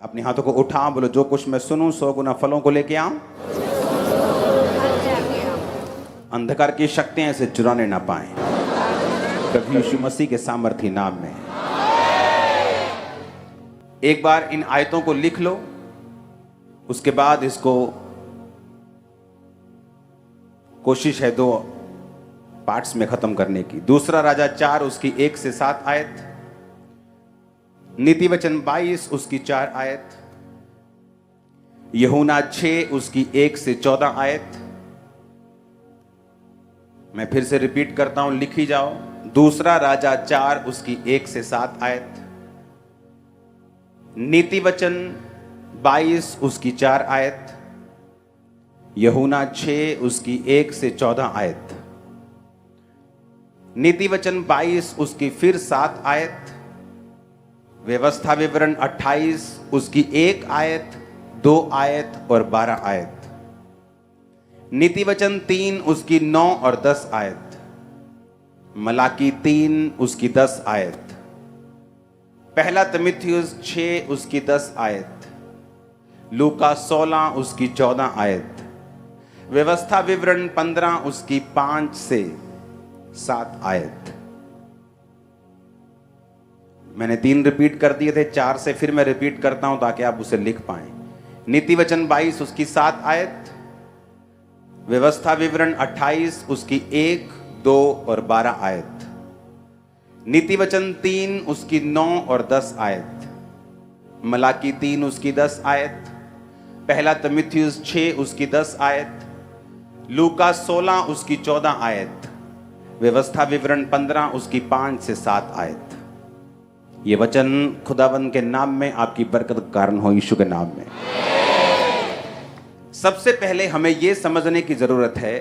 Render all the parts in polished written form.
अपने हाथों को उठा, बोलो जो कुछ मैं सुनूं 100 गुना फलों को लेके आऊं। अंधकार की शक्तियां इसे चुराने ना पाए, प्रभु यीशु मसीह के सामर्थी नाम में। एक बार इन आयतों को लिख लो, उसके बाद इसको कोशिश है 2 पार्ट्स में खत्म करने की। दूसरा राजा 4 उसकी 1 से 7 आयत, नीति वचन 22 उसकी 4 आयत, यूहन्ना 6 उसकी 1 से 14 आयत। मैं फिर से रिपीट करता हूं, लिखी जाओ। दूसरा राजा 4 उसकी 1 से 7 आयत, नीति वचन 22 उसकी 4 आयत, यूहन्ना 6 उसकी 1 से 14 आयत, नीति वचन 22 उसकी फिर 7 आयत, व्यवस्था विवरण 28 उसकी 1 आयत, 2 आयत और 12 आयत, नीति वचन 3 उसकी 9 और 10 आयत, मलाकी 3 उसकी 10 आयत, पहला तीमुथियुस 6 उसकी 10 आयत, लूका 16 उसकी 14 आयत, व्यवस्था विवरण 15 उसकी 5 से 7 आयत। मैंने 3 रिपीट कर दिए थे, 4 से फिर मैं रिपीट करता हूं ताकि आप उसे लिख पाएं। नीति वचन 22 उसकी 7 आयत, व्यवस्था विवरण 28 उसकी 1, 2 और 12 आयत, नीति वचन 3 उसकी 9 और 10 आयत, मलाकी 3 उसकी 10 आयत, पहला तीमुथियुस 6 उसकी 10 आयत, लूका 16 उसकी 14 आयत, व्यवस्था विवरण 15 उसकी 5 से 7 आयत। ये वचन खुदावंद के नाम में आपकी बरकत का कारण हो, यीशु के नाम में। सबसे पहले हमें यह समझने की जरूरत है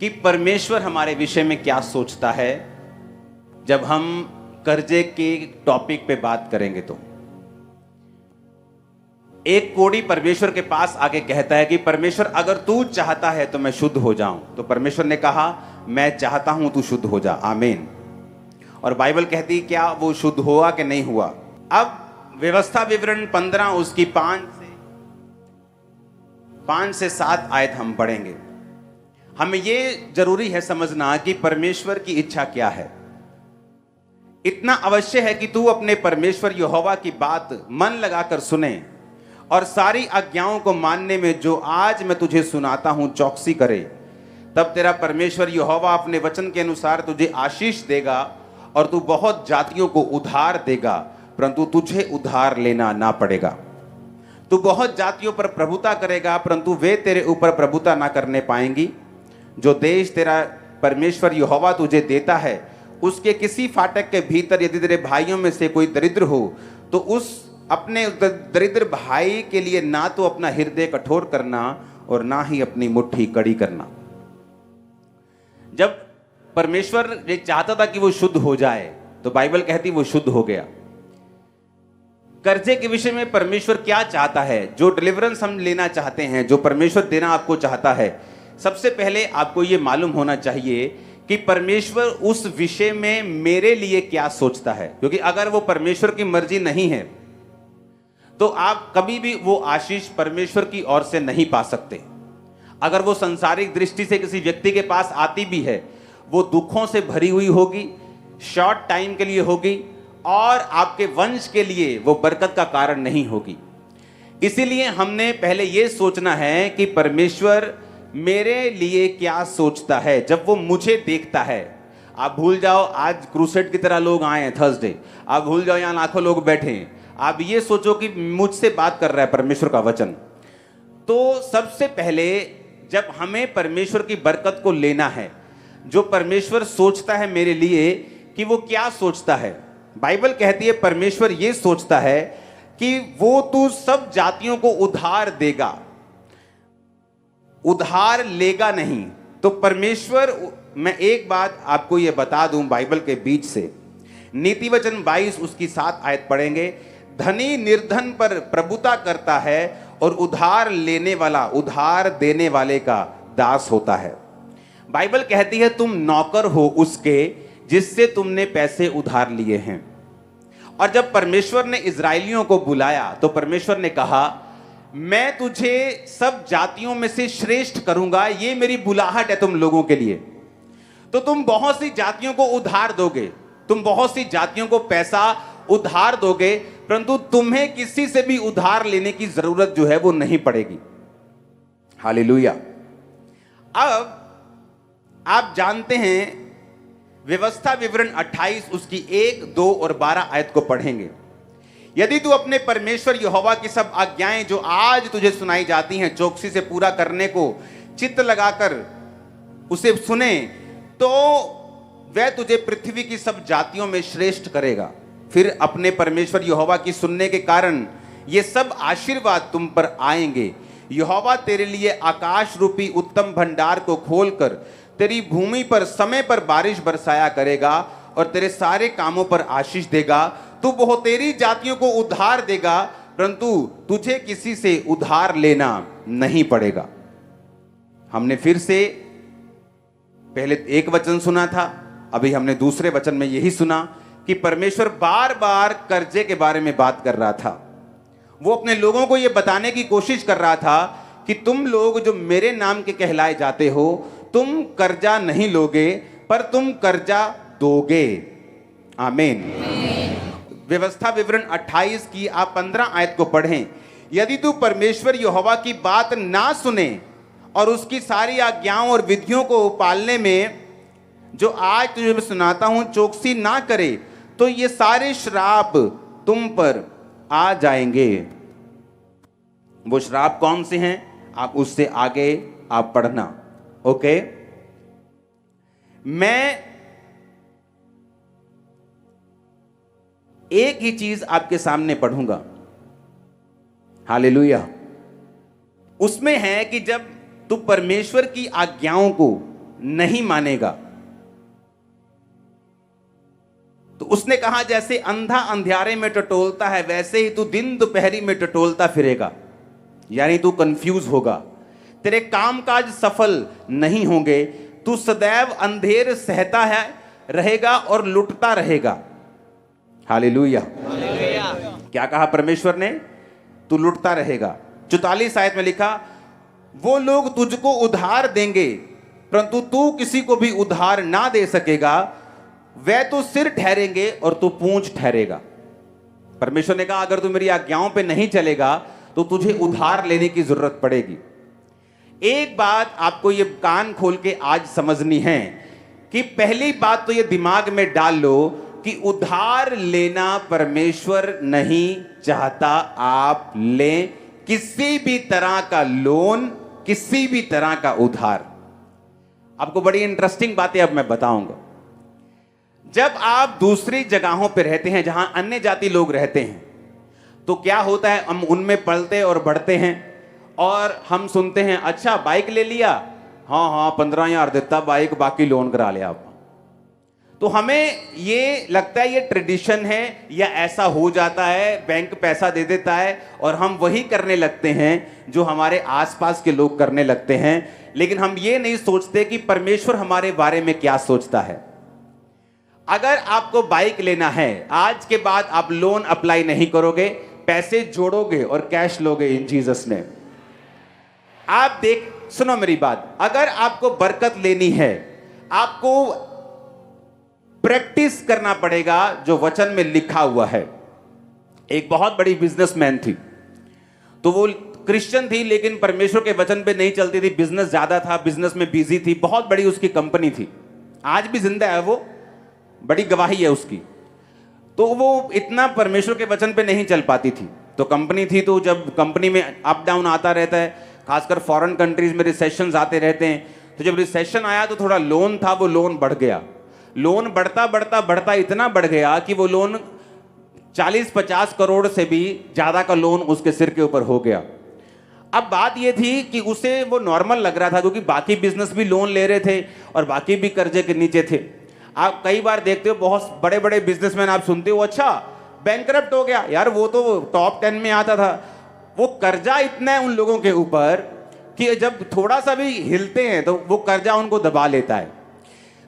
कि परमेश्वर हमारे विषय में क्या सोचता है। जब हम कर्जे के टॉपिक पे बात करेंगे तो एक कोढ़ी परमेश्वर के पास आके कहता है कि परमेश्वर अगर तू चाहता है तो मैं शुद्ध हो जाऊं। तो परमेश्वर ने कहा मैं चाहता हूं तू शुद्ध हो जा, आमीन। और बाइबल कहती है क्या वो शुद्ध हुआ कि नहीं हुआ। अब व्यवस्था विवरण 15 उसकी 5 से 7 आयत हम पढ़ेंगे। हमें यह जरूरी है समझना कि परमेश्वर की इच्छा क्या है। इतना अवश्य है कि तू अपने परमेश्वर यहोवा की बात मन लगाकर सुने और सारी आज्ञाओं को मानने में जो आज मैं तुझे सुनाता हूं चौकसी करे। तब तेरा परमेश्वर यहोवा अपने वचन के अनुसार तुझे आशीष देगा और तू बहुत जातियों को उधार देगा, परंतु तुझे उधार लेना ना पड़ेगा। तू बहुत जातियों पर प्रभुता करेगा, परंतु वे तेरे ऊपर प्रभुता ना करने पाएंगी। जो देश तेरा परमेश्वर यहोवा तुझे देता है उसके किसी फाटक के भीतर यदि तेरे भाइयों में से कोई दरिद्र हो तो उस अपने दरिद्र भाई के लिए ना तो अपना हृदय कठोर करना और ना ही अपनी मुट्ठी कड़ी करना। जब परमेश्वर ये चाहता था कि वो शुद्ध हो जाए तो बाइबल कहती वो शुद्ध हो गया। कर्जे के विषय में परमेश्वर क्या चाहता है, जो डिलीवरेंस हम लेना चाहते हैं, जो परमेश्वर देना आपको चाहता है, सबसे पहले आपको ये मालूम होना चाहिए कि परमेश्वर उस विषय में मेरे लिए क्या सोचता है। क्योंकि अगर वो परमेश्वर की मर्जी नहीं है तो आप कभी भी वो आशीष परमेश्वर की ओर से नहीं पा सकते। अगर वो संसारिक दृष्टि से किसी व्यक्ति के पास आती भी है वो दुखों से भरी हुई होगी, शॉर्ट टाइम के लिए होगी और आपके वंश के लिए वो बरकत का कारण नहीं होगी। इसीलिए हमने पहले ये सोचना है कि परमेश्वर मेरे लिए क्या सोचता है। जब वो मुझे देखता है, आप भूल जाओ आज क्रूसेड की तरह लोग आए हैं थर्सडे, आप भूल जाओ यहां लाखों लोग बैठे हैं, आप ये सोचो कि मुझसे बात कर रहा है परमेश्वर का वचन। तो सबसे पहले जब हमें परमेश्वर की बरकत को लेना है, जो परमेश्वर सोचता है मेरे लिए कि वो क्या सोचता है। बाइबल कहती है परमेश्वर ये सोचता है कि वो तू सब जातियों को उधार देगा, उधार लेगा नहीं। तो परमेश्वर, मैं एक बात आपको ये बता दूं बाइबल के बीच से, नीति वचन 22 उसकी 7 आयत पढ़ेंगे। धनी निर्धन पर प्रभुता करता है और उधार लेने वाला उधार देने वाले का दास होता है। बाइबल कहती है तुम नौकर हो उसके जिससे तुमने पैसे उधार लिए हैं। और जब परमेश्वर ने इजरायलियों को बुलाया तो परमेश्वर ने कहा, मैं तुझे सब जातियों में से श्रेष्ठ करूंगा, ये मेरी बुलाहट है तुम लोगों के लिए। तो तुम बहुत सी जातियों को उधार दोगे, तुम बहुत सी जातियों को पैसा उधार दोगे, परंतु तुम्हें किसी से भी उधार लेने की जरूरत जो है वो नहीं पड़ेगी। हालेलुया। अब आप जानते हैं, व्यवस्था विवरण 28 उसकी 1, 2 और 12 आयत को पढ़ेंगे। यदि तू अपने परमेश्वर यहोवा की सब आज्ञाएं जो आज तुझे सुनाई जाती हैं चौकसी से पूरा करने को चित्त लगाकर उसे सुने, तो वह तुझे पृथ्वी की सब जातियों में श्रेष्ठ करेगा। फिर अपने परमेश्वर यहोवा की सुनने के कारण ये सब आशीर्वाद तुम पर आएंगे। यहोवा तेरे लिए आकाश रूपी उत्तम भंडार को खोलकर तेरी भूमि पर समय पर बारिश बरसाया करेगा और तेरे सारे कामों पर आशीष देगा। तू बहुतेरी जातियों को उधार देगा, परंतु तुझे किसी से उधार लेना नहीं पड़ेगा। हमने फिर से पहले एक वचन सुना था, अभी हमने दूसरे वचन में यही सुना कि परमेश्वर बार बार कर्जे के बारे में बात कर रहा था। वो अपने लोगों को यह बताने की कोशिश कर रहा था कि तुम लोग जो मेरे नाम के कहलाए जाते हो, तुम कर्जा नहीं लोगे पर तुम कर्जा दोगे। आमीन। व्यवस्था विवरण 28 की आप 15 आयत को पढ़ें। यदि तू परमेश्वर यहोवा की बात ना सुने और उसकी सारी आज्ञाओं और विधियों को पालने में जो आज तुझे मैं सुनाता हूं चौकसी ना करे, तो ये सारे श्राप तुम पर आ जाएंगे। वो श्राप कौन से हैं, आप उससे आगे आप पढ़ना। ओके, मैं एक ही चीज आपके सामने पढ़ूंगा। हालेलुया। उसमें है कि जब तू परमेश्वर की आज्ञाओं को नहीं मानेगा तो उसने कहा जैसे अंधा अंधियारे में टटोलता है वैसे ही तू दिन दोपहरी में टटोलता फिरेगा। यानी तू कंफ्यूज होगा, तेरे कामकाज सफल नहीं होंगे, तू सदैव अंधेर सहता है रहेगा और लुटता रहेगा। हालेलुया। क्या कहा परमेश्वर ने? तू लुटता रहेगा। 44 आयत में लिखा, वो लोग तुझको उधार देंगे परंतु तू किसी को भी उधार ना दे सकेगा, वह तो सिर ठहरेंगे और तू पूंछ ठहरेगा। परमेश्वर ने कहा अगर तू मेरी आज्ञाओं पे नहीं चलेगा तो तुझे उधार लेने की जरूरत पड़ेगी। एक बात आपको ये कान खोल के आज समझनी है कि पहली बात तो ये दिमाग में डाल लो कि उधार लेना परमेश्वर नहीं चाहता आप लें किसी भी तरह का लोन, किसी भी तरह का उधार। आपको बड़ी इंटरेस्टिंग बातें अब मैं बताऊंगा। जब आप दूसरी जगहों पर रहते हैं जहां अन्य जाति लोग रहते हैं तो क्या होता है, हम उनमें पलते और बढ़ते हैं और हम सुनते हैं अच्छा बाइक ले लिया, हाँ हाँ 15,000 देता बाइक, बाकी लोन करा लिया आप। तो हमें ये लगता है ये ट्रेडिशन है या ऐसा हो जाता है, बैंक पैसा दे देता है और हम वही करने लगते हैं जो हमारे आसपास के लोग करने लगते हैं। लेकिन हम ये नहीं सोचते कि परमेश्वर हमारे बारे में क्या सोचता है। अगर आपको बाइक लेना है, आज के बाद आप लोन अप्लाई नहीं करोगे, पैसे जोड़ोगे और कैश लोगे इन जीसस नेम। आप सुनो मेरी बात, अगर आपको बरकत लेनी है आपको प्रैक्टिस करना पड़ेगा जो वचन में लिखा हुआ है। एक बहुत बड़ी बिजनेसमैन थी, तो वो क्रिश्चियन थी लेकिन परमेश्वर के वचन पे नहीं चलती थी, बिजनेस ज्यादा था, बिजनेस में बिजी थी, बहुत बड़ी उसकी कंपनी थी, आज भी जिंदा है वो, बड़ी गवाही है उसकी। तो वो इतना परमेश्वर के वचन पे नहीं चल पाती थी। तो कंपनी थी, तो जब कंपनी में अप डाउन आता रहता है, खासकर फॉरेन कंट्रीज में रिसेशन आते रहते हैं, तो जब रिसेशन आया तो थोड़ा लोन था, वो लोन बढ़ गया। लोन बढ़ता बढ़ता बढ़ता इतना बढ़ गया कि वो लोन 40-50 करोड़ से भी ज्यादा का लोन उसके सिर के ऊपर हो गया। अब बात ये थी कि उसे वो नॉर्मल लग रहा था क्योंकि बाकी बिजनेस भी लोन ले रहे थे और बाकी भी कर्जे के नीचे थे। आप कई बार देखते हो बहुत बड़े बड़े बिजनेसमैन, आप सुनते हो अच्छा बैंकरप्ट हो गया, यार वो तो टॉप 10 में आता था। वो कर्जा इतना है उन लोगों के ऊपर कि जब थोड़ा सा भी हिलते हैं तो वो कर्जा उनको दबा लेता है।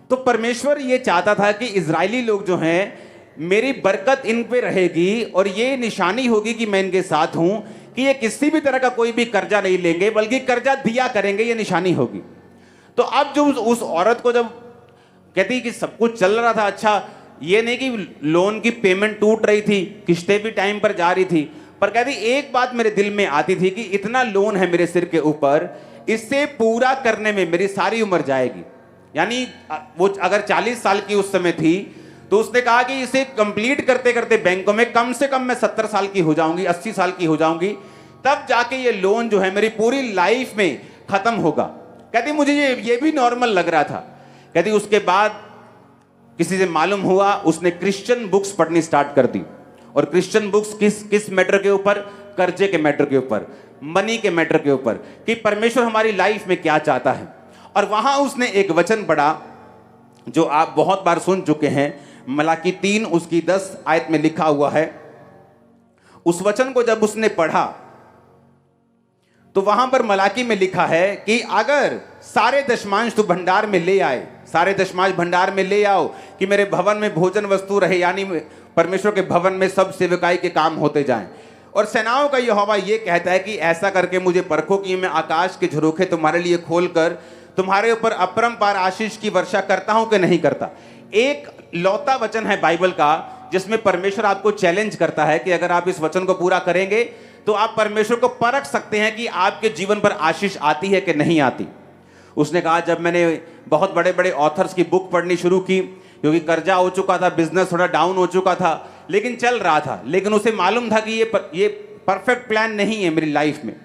तो परमेश्वर ये चाहता था कि इजरायली लोग जो हैं मेरी बरकत इन पे रहेगी और ये निशानी होगी कि मैं इनके साथ हूं, कि ये किसी भी तरह का कोई भी कर्जा नहीं लेंगे बल्कि कर्जा दिया करेंगे, ये निशानी होगी। तो अब जो उस औरत को जब कहती कि सब कुछ चल रहा था अच्छा, ये नहीं कि लोन की पेमेंट टूट रही थी, किस्तें भी टाइम पर जा रही थी, पर कहती एक बात मेरे दिल में आती थी कि इतना लोन है मेरे सिर के ऊपर, इससे पूरा करने में मेरी सारी उम्र जाएगी। यानी वो अगर 40 साल की उस समय थी तो उसने कहा कि इसे कंप्लीट करते करते बैंकों में कम से कम मैं 70 साल की हो जाऊंगी, 80 साल की हो जाऊंगी, तब जाके ये लोन जो है मेरी पूरी लाइफ में खत्म होगा। कहती मुझे ये भी नॉर्मल लग रहा था। कहती उसके बाद किसी से मालूम हुआ, उसने क्रिश्चियन बुक्स पढ़नी स्टार्ट कर दी। और क्रिश्चियन बुक्स किस मैटर के ऊपर? कर्जे के मैटर के ऊपर, मनी के मैटर के ऊपर, कि परमेश्वर हमारी लाइफ में क्या चाहता है। और वहां उसने एक वचन पढ़ा जो आप बहुत बार सुन चुके हैं, मलाकी 3 उसकी 10 आयत में लिखा हुआ है। उस वचन को जब उसने पढ़ा तो वहां पर मलाकी में लिखा है कि अगर सारे दशमांश तू भंडार में ले आए, सारे दशमांश भंडार में ले आओ कि मेरे भवन में भोजन वस्तु रहे, यानी परमेश्वर के भवन में सब सेवकाई के काम होते जाएं। और सेनाओं का यहोवा ये कहता है कि ऐसा करके मुझे परखो कि मैं आकाश के झरोखे तुम्हारे लिए खोलकर तुम्हारे ऊपर अपरंपार आशीष की वर्षा करता हूं कि नहीं करता। एक लौता वचन है बाइबल का जिसमें परमेश्वर आपको चैलेंज करता है कि अगर आप इस वचन को पूरा करेंगे तो आप परमेश्वर को परख सकते हैं कि आपके जीवन पर आशीष आती है कि नहीं आती। उसने कहा जब मैंने बहुत बड़े बड़े ऑथर्स की बुक पढ़नी शुरू की, क्योंकि कर्जा हो चुका था, बिजनेस थोड़ा डाउन हो चुका था, लेकिन चल रहा था, लेकिन उसे मालूम था कि ये परफेक्ट प्लान नहीं है मेरी लाइफ में।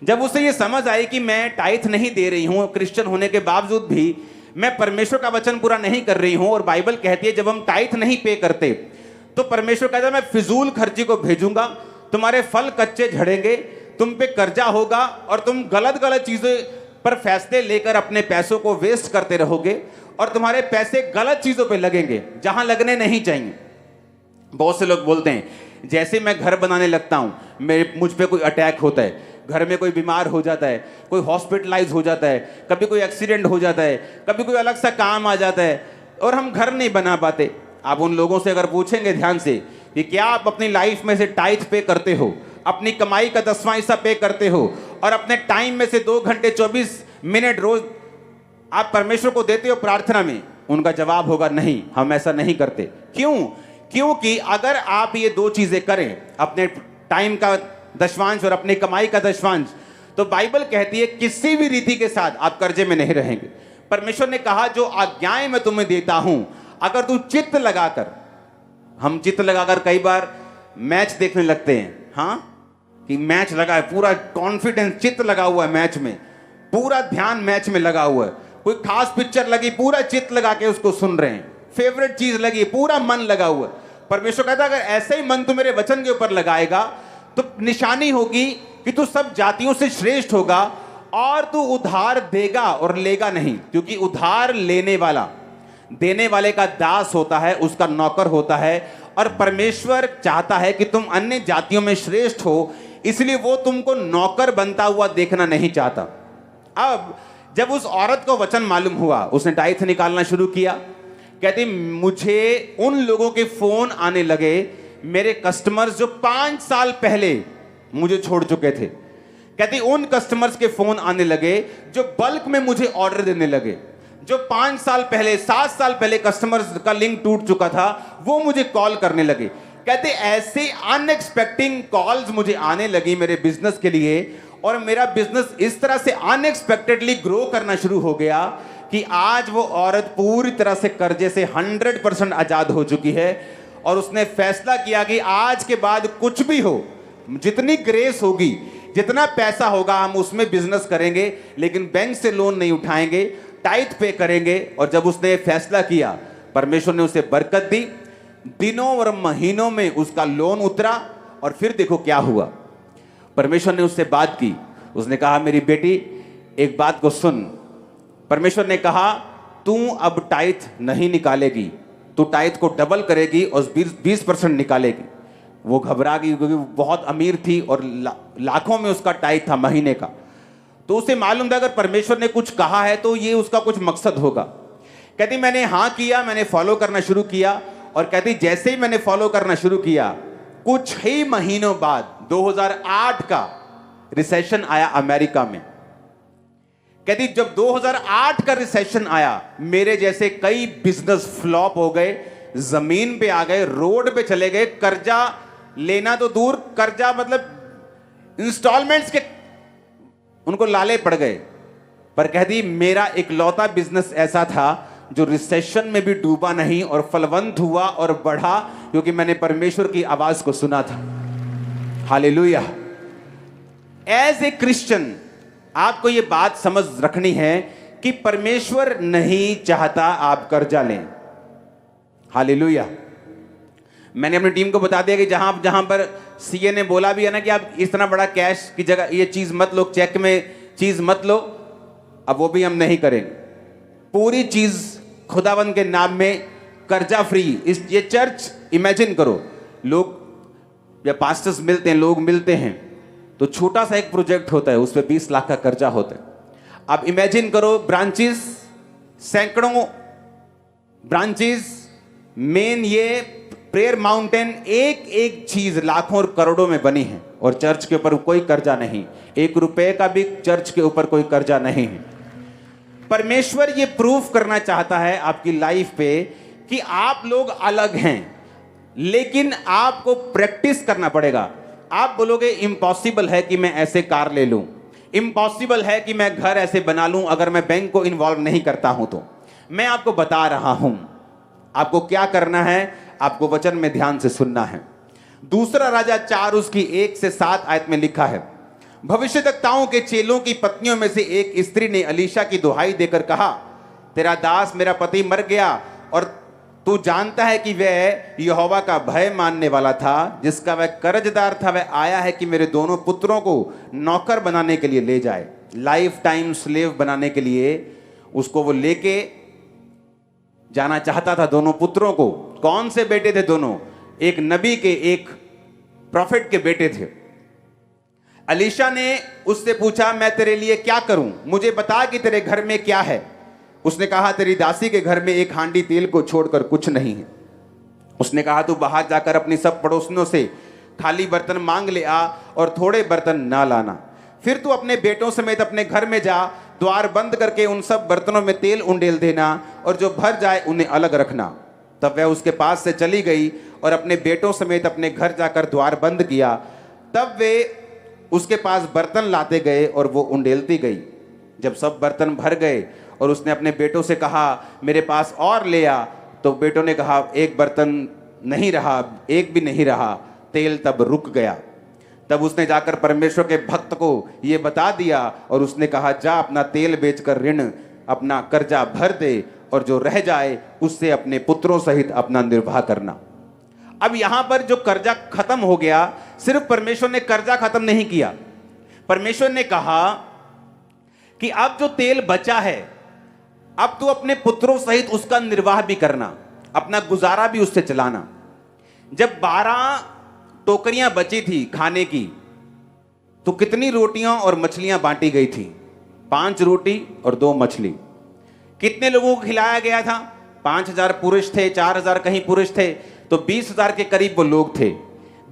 जब उसे ये समझ आई कि मैं टाइथ नहीं दे रही हूं, क्रिश्चियन होने के बावजूद भी मैं परमेश्वर का वचन पूरा नहीं कर रही हूं, और बाइबल कहती है जब हम टाइथ नहीं पे करते तो परमेश्वर कहता है मैं फिजूल खर्ची को भेजूंगा, तुम्हारे फल कच्चे झड़ेंगे, तुम पे कर्जा होगा और तुम गलत गलत चीजें पर फैसले लेकर अपने पैसों को वेस्ट करते रहोगे और तुम्हारे पैसे गलत चीजों पे लगेंगे जहां लगने नहीं चाहिए। बहुत से लोग बोलते हैं जैसे मैं घर बनाने लगता हूं मुझ पे कोई अटैक होता है, घर में कोई बीमार हो जाता है, कोई हॉस्पिटलाइज हो जाता है, कभी कोई एक्सीडेंट हो जाता है, कभी कोई अलग सा काम आ जाता है और हम घर नहीं बना पाते। आप उन लोगों से अगर पूछेंगे ध्यान से कि क्या आप अपनी लाइफ में से टाइथ पे करते हो, अपनी कमाई का 10वां हिस्सा पे करते हो और अपने टाइम में से 2 घंटे 24 मिनट रोज आप परमेश्वर को देते हो प्रार्थना में? उनका जवाब होगा नहीं, हम ऐसा नहीं करते। क्यों? क्योंकि अगर आप ये 2 चीजें करें, अपने टाइम का दशवांश और अपनी कमाई का दशवांश, तो बाइबल कहती है किसी भी रीति के साथ आप कर्जे में नहीं रहेंगे। परमेश्वर ने कहा जो आज्ञाएं मैं तुम्हें देता हूं, अगर तू चित्त लगाकर, हम चित्त लगाकर कई बार मैच देखने लगते हैं, हाँ कि मैच लगा है, पूरा कॉन्फिडेंस, चित्त लगा हुआ है मैच में, पूरा ध्यान मैच में लगा हुआ है, कोई खास पिक्चर लगी पूरा चित्त लगा के उसको सुन रहे हैं, फेवरेट चीज लगी पूरा मन लगा हुआ है। परमेश्वर कहता है अगर ऐसे ही मन तू मेरे वचन के ऊपर लगाएगा तो निशानी होगी कि तू सब जातियों से श्रेष्ठ होगा और तू उधार देगा और लेगा नहीं, क्योंकि उधार लेने वाला देने वाले का दास होता है, उसका नौकर होता है, और परमेश्वर चाहता है कि तुम अन्य जातियों में श्रेष्ठ हो, इसलिए वो तुमको नौकर बनता हुआ देखना नहीं चाहता। अब जब उस औरत को वचन मालूम हुआ, उसने टाइथ निकालना शुरू किया। कहती मुझे उन लोगों के फोन आने लगे, मेरे कस्टमर्स जो 5 साल पहले मुझे छोड़ चुके थे। कहती उन कस्टमर्स के फोन आने लगे जो बल्क में मुझे ऑर्डर देने लगे, जो 5 साल पहले 7 साल पहले कस्टमर्स का लिंक टूट चुका था वो मुझे कॉल करने लगे। कहते ऐसे अनएक्सपेक्टिंग कॉल्स मुझे आने लगी मेरे बिजनेस के लिए, और मेरा बिजनेस इस तरह से अनएक्सपेक्टेडली ग्रो करना शुरू हो गया कि आज वो औरत पूरी तरह से कर्जे से 100% आजाद हो चुकी है। और उसने फैसला किया कि आज के बाद कुछ भी हो, जितनी ग्रेस होगी, जितना पैसा होगा हम उसमें बिजनेस करेंगे, लेकिन बैंक से लोन नहीं उठाएंगे, टाइथ पे करेंगे। और जब उसने फैसला किया, परमेश्वर ने उसे बरकत दी, दिनों और महीनों में उसका लोन उतरा। और फिर देखो क्या हुआ, परमेश्वर ने उससे बात की, उसने कहा मेरी बेटी एक बात को सुन। परमेश्वर ने कहा तू अब टाइथ नहीं निकालेगी, तू टाइथ को डबल करेगी और 20% निकालेगी। वो घबरा गई क्योंकि वो बहुत अमीर थी और लाखों में उसका टाइथ था महीने का। तो उसे मालूम था अगर परमेश्वर ने कुछ कहा है तो ये उसका कुछ मकसद होगा। कहती मैंने हाँ किया, मैंने फॉलो करना शुरू किया और कहती जैसे ही मैंने फॉलो करना शुरू किया, कुछ ही महीनों बाद 2008 का रिसेशन आया अमेरिका में। कहती जब 2008 का रिसेशन आया, मेरे जैसे कई बिजनेस फ्लॉप हो गए, जमीन पे आ गए, रोड पे चले गए, कर्जा लेना तो दूर, कर्जा मतलब इंस्टॉलमेंट्स के उनको लाले पड़ गए। पर कहती मेरा इकलौता बिजनेस ऐसा था जो रिसेशन में भी डूबा नहीं और फलवंत हुआ और बढ़ा, क्योंकि मैंने परमेश्वर की आवाज को सुना था। हालेलुया। एज ए क्रिश्चियन आपको यह बात समझ रखनी है कि परमेश्वर नहीं चाहता आप कर्जा लें। हालेलुया। मैंने अपनी टीम को बता दिया कि जहां पर सीए ने बोला भी है ना कि आप इतना बड़ा कैश की जगह ये चीज मत लो, चेक में चीज मत लो, अब वो भी हम नहीं करेंगे। पूरी चीज खुदावंद के नाम में कर्जा फ्री। ये चर्च इमेजिन करो, लोग या पास्टर्स मिलते हैं, लोग मिलते हैं तो छोटा सा एक प्रोजेक्ट होता है, उस पर 20 लाख का कर्जा होता है। अब इमेजिन करो ब्रांचेस, सैकड़ों ब्रांचेस, मेन ये प्रेयर माउंटेन, एक एक चीज लाखों और करोड़ों में बनी है और चर्च के ऊपर कोई कर्जा नहीं, 1 रुपए का भी चर्च के ऊपर कोई कर्जा नहीं है। परमेश्वर ये प्रूफ करना चाहता है आपकी लाइफ पे कि आप लोग अलग हैं, लेकिन आपको प्रैक्टिस करना पड़ेगा। आप बोलोगे इम्पॉसिबल है कि मैं ऐसे कार ले लूं, इम्पॉसिबल है कि मैं घर ऐसे बना लूं अगर मैं बैंक को इन्वॉल्व नहीं करता हूं। तो मैं आपको बता रहा हूं आपको क्या करना है, आपको वचन में ध्यान से सुनना है। दूसरा राजा 4 उसकी 1 से 7 आयत में लिखा है, भविष्यद्वक्ताओं के चेलों की पत्नियों में से एक स्त्री ने अलीशा की दुहाई देकर कहा, तेरा दास मेरा पति मर गया और तू जानता है कि वह यहोवा का भय मानने वाला था, जिसका वह कर्जदार था। वह आया है कि मेरे दोनों पुत्रों को नौकर बनाने के लिए ले जाए, लाइफ टाइम स्लेव बनाने के लिए उसको वो लेके जाना चाहता था। दोनों पुत्रों को, कौन से बेटे थे दोनों? एक नबी के, एक प्रॉफिट के बेटे थे। अलीशा ने उससे पूछा, मैं तेरे लिए क्या करूं, मुझे बता कि तेरे घर में क्या है। उसने कहा, तेरी दासी के घर में एक हांडी तेल को छोड़कर कुछ नहीं है। उसने कहा, तू बाहर जाकर अपनी सब पड़ोसियों से खाली बर्तन मांग ले आ और थोड़े बर्तन ना लाना। फिर तू अपने बेटों समेत अपने घर में जा, द्वार बंद करके उन सब बर्तनों में तेल उंडेल देना और जो भर जाए उन्हें अलग रखना। तब वह उसके पास से चली गई और अपने बेटों समेत अपने घर जाकर द्वार बंद किया। तब वे उसके पास बर्तन लाते गए और वो उंडेलती गई। जब सब बर्तन भर गए और उसने अपने बेटों से कहा, मेरे पास और ले आ, तो बेटों ने कहा, एक बर्तन नहीं रहा, एक भी नहीं रहा। तेल तब रुक गया। तब उसने जाकर परमेश्वर के भक्त को ये बता दिया और उसने कहा, जा अपना तेल बेचकर ऋण अपना कर्जा भर दे और जो रह जाए उससे अपने पुत्रों सहित अपना निर्वाह करना। अब यहां पर जो कर्जा खत्म हो गया, सिर्फ परमेश्वर ने कर्जा खत्म नहीं किया, परमेश्वर ने कहा कि अब जो तेल बचा है, अब तू अपने पुत्रों सहित उसका निर्वाह भी करना, अपना गुजारा भी उससे चलाना। जब 12 टोकरियां बची थी खाने की, तो कितनी रोटियां और मछलियां बांटी गई थी? 5 रोटी और 2 मछली। कितने लोगों को खिलाया गया था? 5000 पुरुष थे, 4000 कहीं पुरुष थे, तो 20000 के करीब वो लोग थे।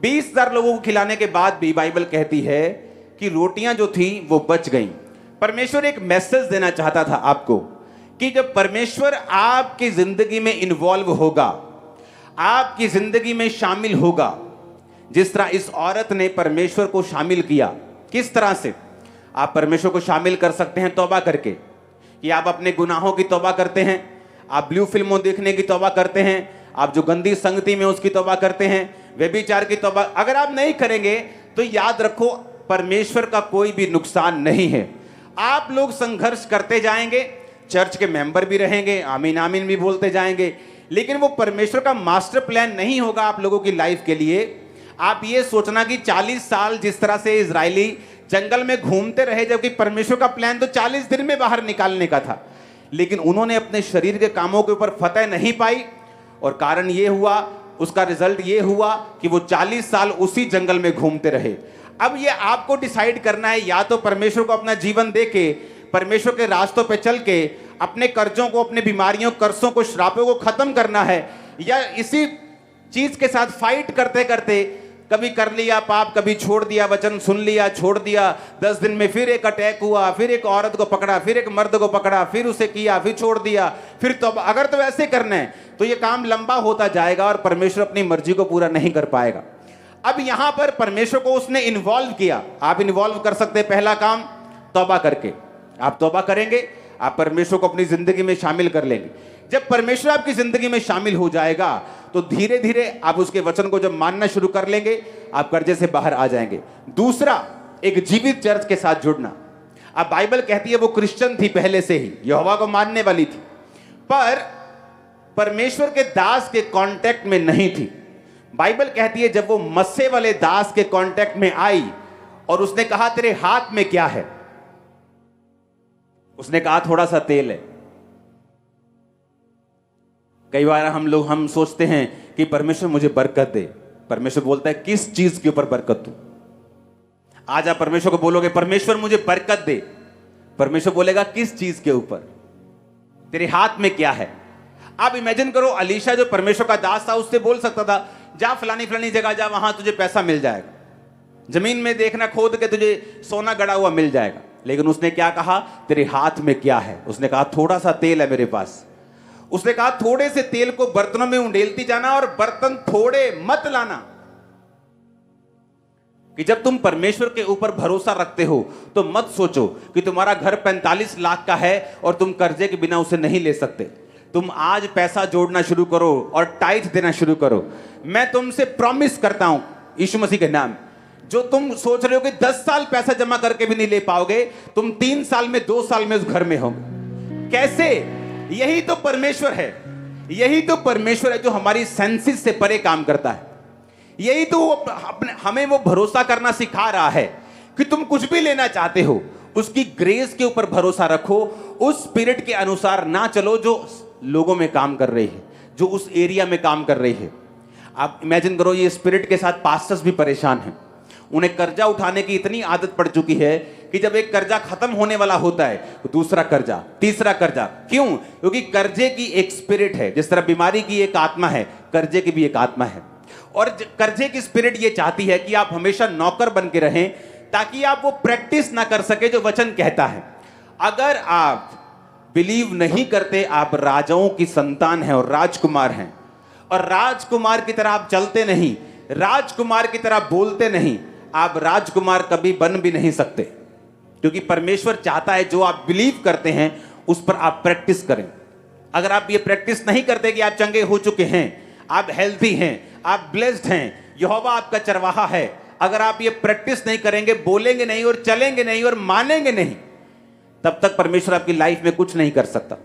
20000 लोगों को खिलाने के बाद भी बाइबल कहती है कि रोटियां जो थी वो बच गईं। परमेश्वर एक मैसेज देना चाहता था आपको कि जब परमेश्वर आपकी जिंदगी में इन्वॉल्व होगा, आपकी जिंदगी में शामिल होगा, जिस तरह इस औरत ने परमेश्वर को शामिल किया। किस तरह से आप परमेश्वर को शामिल कर सकते हैं? तौबा करके, कि आप अपने गुनाहों की तौबा करते हैं, आप ब्लू फिल्मों देखने की तौबा करते हैं, आप जो गंदी संगति में उसकी तौबा करते हैं, व्यभिचार की तौबा अगर आप नहीं करेंगे तो याद रखो परमेश्वर का कोई भी नुकसान नहीं है। आप लोग संघर्ष करते जाएंगे, चर्च के मेंबर भी रहेंगे, आमीन आमीन भी बोलते जाएंगे, लेकिन वो परमेश्वर का मास्टर प्लान नहीं होगा आप लोगों की लाइफ के लिए। आप ये सोचना कि 40 साल जिस तरह से इजरायली जंगल में घूमते रहे, जबकि परमेश्वर का प्लान तो 40 दिन में बाहर निकालने का था, लेकिन उन्होंने अपने शरीर के कामों के ऊपर फतह नहीं पाई और कारण ये हुआ, उसका रिजल्ट ये हुआ कि वो 40 साल उसी जंगल में घूमते रहे। अब ये आपको डिसाइड करना है, या तो परमेश्वर को अपना जीवन देके, परमेश्वर के रास्तों पे चल के अपने कर्जों को, अपने बीमारियों, कर्जों को, श्रापों को खत्म करना है, या इसी चीज के साथ फाइट करते करते कभी कर लिया पाप, कभी छोड़ दिया वचन, सुन लिया छोड़ दिया, 10 दिन में फिर एक अटैक हुआ, फिर एक औरत को पकड़ा, फिर एक मर्द को पकड़ा, फिर उसे किया, फिर छोड़ दिया, फिर तो अगर तो ऐसे करना है तो ये काम लंबा होता जाएगा और परमेश्वर अपनी मर्जी को पूरा नहीं कर पाएगा। अब यहां पर परमेश्वर को उसने इन्वॉल्व किया। आप इन्वॉल्व कर सकते हैं पहला काम तौबा करके। आप तौबा करेंगे, आप परमेश्वर को अपनी जिंदगी में शामिल कर लेंगे। जब परमेश्वर आपकी जिंदगी में शामिल हो जाएगा तो धीरे धीरे आप उसके वचन को जब मानना शुरू कर लेंगे, आप कर्जे से बाहर आ जाएंगे। दूसरा, एक जीवित चर्च के साथ जुड़ना। अब बाइबल कहती है वो क्रिश्चियन थी पहले से ही, यहोवा को मानने वाली थी, पर परमेश्वर के दास के कांटेक्ट में नहीं थी। बाइबल कहती है जब वो मस्से वाले दास के कांटेक्ट में आई और उसने कहा तेरे हाथ में क्या है, उसने कहा थोड़ा सा तेल है। कई बार हम सोचते हैं कि परमेश्वर मुझे बरकत दे। परमेश्वर बोलता है किस चीज के ऊपर बरकत दूं? आज आप परमेश्वर को बोलोगे परमेश्वर मुझे बरकत दे, परमेश्वर बोलेगा किस चीज के ऊपर, तेरे हाथ में क्या है। आप इमेजिन करो, अलीशा जो परमेश्वर का दास था उससे बोल सकता था जा फलानी फलानी जगह जा, वहां तुझे पैसा मिल जाएगा, जमीन में देखना खोद के तुझे सोना गड़ा हुआ मिल जाएगा। लेकिन उसने क्या कहा, तेरे हाथ में क्या है? उसने कहा थोड़ा सा तेल है मेरे पास। उसने कहा थोड़े से तेल को बर्तनों में उंडेलती जाना और बर्तन थोड़े मत लाना। कि जब तुम परमेश्वर के ऊपर भरोसा रखते हो तो मत सोचो कि तुम्हारा घर 45 लाख का है और तुम कर्जे के बिना उसे नहीं ले सकते। तुम आज पैसा जोड़ना शुरू करो और टाइथ देना शुरू करो। मैं तुमसे प्रॉमिस करता हूं यीशु मसीह के नाम, जो तुम सोच रहे हो कि 10 साल पैसा जमा करके भी नहीं ले पाओगे, तुम 3 साल में 2 साल में उस घर में होगे। कैसे? यही तो परमेश्वर है, यही तो परमेश्वर है जो हमारी सेंसेस से परे काम करता है। यही तो हमें वो भरोसा करना सिखा रहा है कि तुम कुछ भी लेना चाहते हो उसकी ग्रेस के ऊपर भरोसा रखो, उस स्पिरिट के अनुसार ना चलो जो लोगों में काम कर रही है, जो उस एरिया में काम कर रही है। आप इमेजिन करो, ये स्पिरिट के साथ पास्टर्स भी परेशान हैं। उन्हें कर्जा उठाने की इतनी आदत पड़ चुकी है कि जब एक कर्जा खत्म होने वाला होता है तो दूसरा कर्जा, तीसरा कर्जा। क्यों? क्योंकि कर्जे की एक स्पिरिट है। जिस तरह बीमारी की एक आत्मा है, कर्जे की भी एक आत्मा है। और कर्जे की स्पिरिट ये चाहती है कि आप हमेशा नौकर बन के रहें ताकि आप वो प्रैक्टिस ना कर सके जो वचन कहता है। अगर आप बिलीव नहीं करते आप राजाओं की संतान हैं और राजकुमार हैं, और राजकुमार की तरह आप चलते नहीं, राजकुमार की तरह बोलते नहीं, आप राजकुमार कभी बन भी नहीं सकते। क्योंकि परमेश्वर चाहता है जो आप बिलीव करते हैं उस पर आप प्रैक्टिस करें। अगर आप ये प्रैक्टिस नहीं करते कि आप चंगे हो चुके हैं, आप हेल्थी हैं, आप ब्लेस्ड हैं, यहोवा आपका चरवाहा है, अगर आप ये प्रैक्टिस नहीं करेंगे, बोलेंगे नहीं और चलेंगे नहीं और मानेंगे नहीं, तब तक परमेश्वर आपकी लाइफ में कुछ नहीं कर सकता।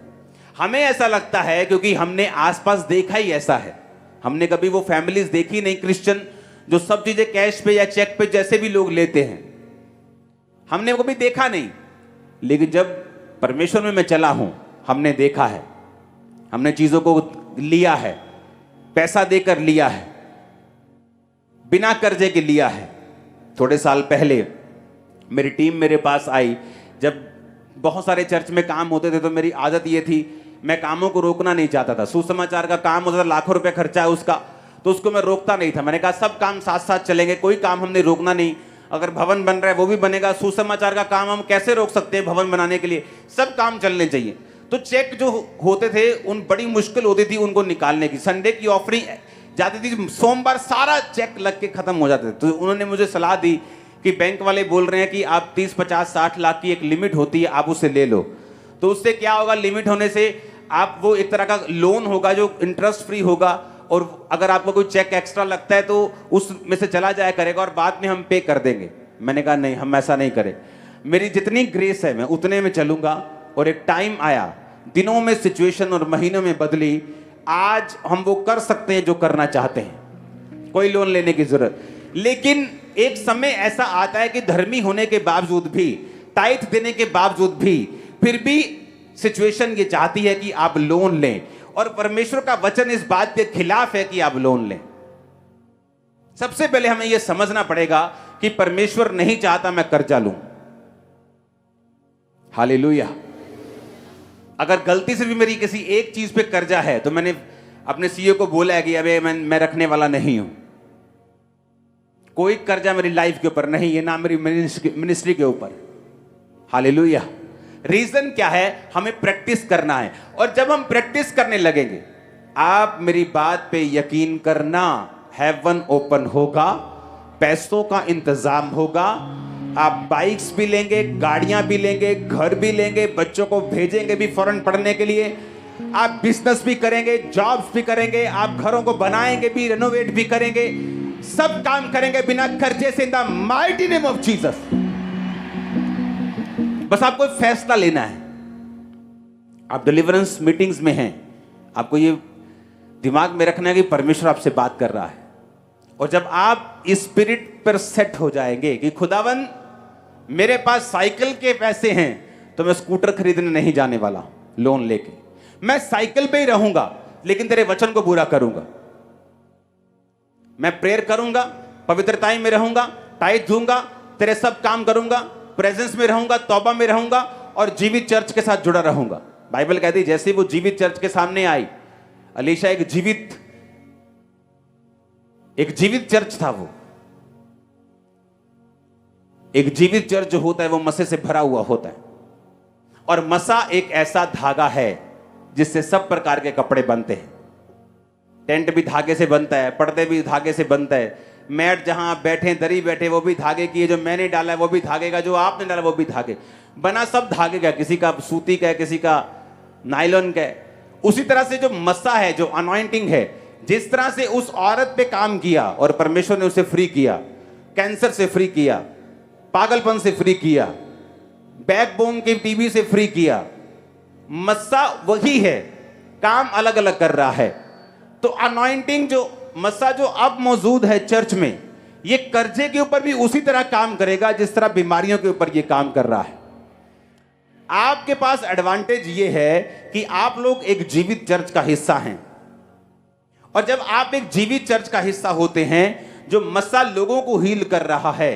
हमें ऐसा लगता है क्योंकि हमने आसपास देखा ही ऐसा है। हमने कभी वो फैमिलीज देखी नहीं क्रिश्चियन जो सब चीजें कैश पे या चेक पे जैसे भी लोग लेते हैं, हमने कभी देखा नहीं। लेकिन जब परमेश्वर में मैं चला हूं, हमने देखा है, हमने चीजों को लिया है, पैसा देकर लिया है, बिना कर्जे के लिया है। थोड़े साल पहले मेरी टीम मेरे पास आई। जब बहुत सारे चर्च में काम होते थे तो मेरी आदत ये थी, मैं कामों को रोकना नहीं चाहता था। सुसमाचार का काम होता था, लाखों रुपए खर्चा है उसका, तो उसको मैं रोकता नहीं था। मैंने कहा सब काम साथ साथ चलेंगे, कोई काम हमने रोकना नहीं। अगर भवन बन रहा है वो भी बनेगा, सुसमाचार का काम हम कैसे रोक सकते हैं भवन बनाने के लिए, सब काम चलने चाहिए। तो चेक जो होते थे उन बड़ी मुश्किल होती थी उनको निकालने की। संडे की ऑफरिंग जाती थी, सोमवार सारा चेक लग के खत्म हो जाते थे। तो उन्होंने मुझे सलाह दी कि बैंक वाले बोल रहे हैं कि आप 30, 50, 60 लाख की एक लिमिट होती है, आप उसे ले लो। तो उससे क्या होगा, लिमिट होने से आप वो एक तरह का लोन होगा जो इंटरेस्ट फ्री होगा, और अगर आपको कोई चेक एक्स्ट्रा लगता है तो उसमें से चला जाया करेगा और बाद में हम पे कर देंगे। मैंने कहा नहीं, हम ऐसा नहीं करें, मेरी जितनी ग्रेस है मैं उतने में चलूंगा। और एक टाइम आया, दिनों में सिचुएशन और महीनों में बदली, आज हम वो कर सकते हैं जो करना चाहते हैं, कोई लोन लेने की जरूरत। लेकिन एक समय ऐसा आता है कि धर्मी होने के बावजूद भी, टाइथ देने के बावजूद भी, फिर भी सिचुएशन ये चाहती है कि आप लोन लें, और परमेश्वर का वचन इस बात के खिलाफ है कि आप लोन लें। सबसे पहले हमें यह समझना पड़ेगा कि परमेश्वर नहीं चाहता मैं कर्जा लूं। हालेलुया। अगर गलती से भी मेरी किसी एक चीज पे कर्जा है तो मैंने अपने सीईओ को बोला है कि अबे मैं रखने वाला नहीं हूं, कोई कर्जा मेरी लाइफ के ऊपर नहीं है, ना मेरी मिनिस्ट्री के ऊपर। हालेलुया। रीजन क्या है? हमें प्रैक्टिस करना है, और जब हम प्रैक्टिस करने लगेंगे, आप मेरी बात पे यकीन करना, हेवन ओपन होगा, पैसों का इंतजाम होगा, आप बाइक्स भी लेंगे, गाड़ियां भी लेंगे, घर भी लेंगे, बच्चों को भेजेंगे भी फॉरेन पढ़ने के लिए, आप बिजनेस भी करेंगे, जॉब्स भी करेंगे, आप घरों को बनाएंगे भी, रेनोवेट भी करेंगे, सब काम करेंगे बिना कर्जे से, in the mighty name of Jesus. बस आपको फैसला लेना है। आप डिलीवरेंस मीटिंग्स में हैं, आपको ये दिमाग में रखना है कि परमेश्वर आपसे बात कर रहा है, और जब आप इस स्पिरिट पर सेट हो जाएंगे कि खुदावन मेरे पास साइकिल के पैसे हैं, तो मैं स्कूटर खरीदने नहीं जाने वाला लोन लेके, मैं साइकिल पे ही रहूंगा, लेकिन तेरे वचन को पूरा करूंगा, मैं प्रेयर करूंगा, पवित्रताई में रहूंगा, टाइट दूंगा, तेरे सब काम करूंगा, प्रेजेंस में रहूंगा, तौबा में रहूंगा, और जीवित चर्च के साथ जुड़ा रहूंगा। बाइबल कहती है जैसे वो जीवित चर्च के सामने आई, अलीशा एक जीवित चर्च था। वो एक जीवित चर्च जो होता है वो मसे से भरा हुआ होता है, और मसा एक ऐसा धागा है जिससे सब प्रकार के कपड़े बनते हैं। टेंट भी धागे से बनता है, पर्दे भी धागे से बनता है, मैट जहां आप बैठे, दरी बैठे, वो भी धागे की है, जो मैंने डाला है वो भी धागे का, जो आपने डाला वो भी धागे बना, सब धागे का, किसी का सूती का है, किसी का नायलॉन का है। उसी तरह से जो मसा है, जो अनॉइंटिंग है, जिस तरह से उस औरत पे काम किया और परमेश्वर ने उसे फ्री किया, कैंसर से फ्री किया, पागलपन से फ्री किया, बैकबोन की टीबी से फ्री किया, मस्सा वही है, काम अलग अलग कर रहा है। तो अनॉइंटिंग जो मस्सा जो अब मौजूद है चर्च में, ये कर्जे के ऊपर भी उसी तरह काम करेगा जिस तरह बीमारियों के ऊपर ये काम कर रहा है। आपके पास एडवांटेज ये है कि आप लोग एक जीवित चर्च का हिस्सा हैं, और जब आप एक जीवित चर्च का हिस्सा होते हैं जो मस्सा लोगों को हील कर रहा है,